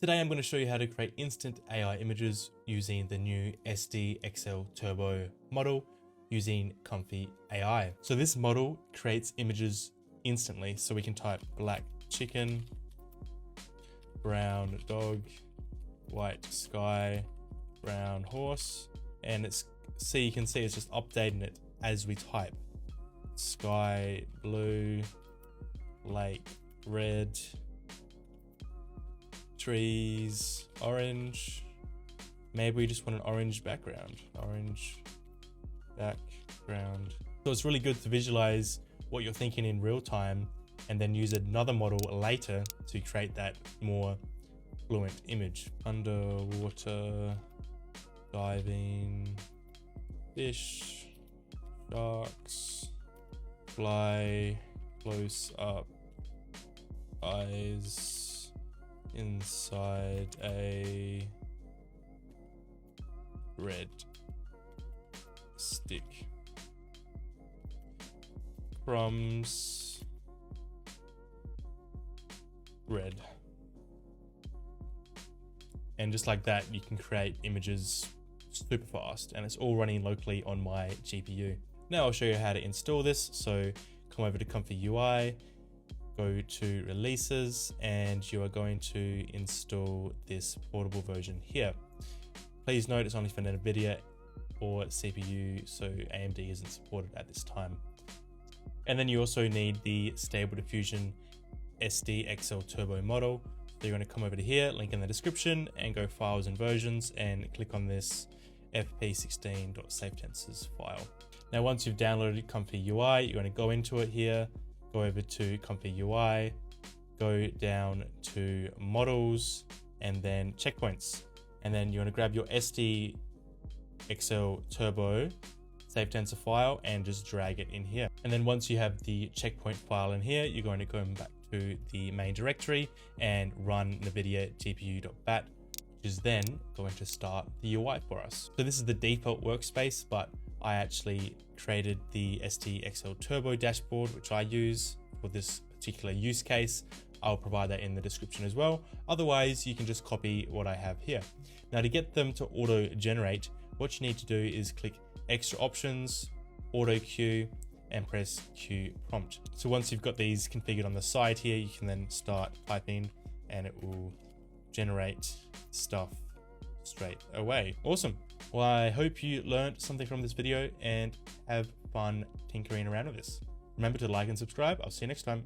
Today I'm going to show you how to create instant AI images using the new SDXL-TURBO model using Comfy AI. So this model creates images instantly. So we can type black chicken, brown dog, white sky, brown horse, and you can see it's just updating it as we type. Sky blue, lake red, trees orange. Maybe we just want an orange background. So it's really good to visualize what you're thinking in real time and then use another model later to create that more fluent image. Underwater, diving, fish, sharks, fly, close up, eyes, inside a red stick, crumbs, red. And just like that, you can create images super fast, and it's all running locally on my GPU. Now I'll show you how to install this. So come over to Comfy UI, go to releases, and you are going to install this portable version here. Please note it's only for NVIDIA or CPU, so AMD isn't supported at this time. And then you also need the Stable Diffusion SDXL-TURBO model. So you're going to come over to here, link in the description, and go Files and Versions, and click on this fp16.safetensors file. Now once you've downloaded Comfy UI, you're going to go into it here, go over to Comfy UI, go down to Models, and then Checkpoints. And then you're going to grab your SDXL-TURBO SafeTensor file and just drag it in here. And then once you have the checkpoint file in here, you're going to go back to the main directory and run NVIDIA GPU.bat, which is then going to start the UI for us. So this is the default workspace, but I actually created the SDXL-TURBO dashboard, which I use for this particular use case. I'll provide that in the description as well. Otherwise, you can just copy what I have here. Now to get them to auto generate, what you need to do is click extra options, auto queue, and press Q prompt. So once you've got these configured on the side here, you can then start typing and it will generate stuff straight away. Awesome. Well, I hope you learned something from this video and have fun tinkering around with this. Remember to like and subscribe. I'll see you next time.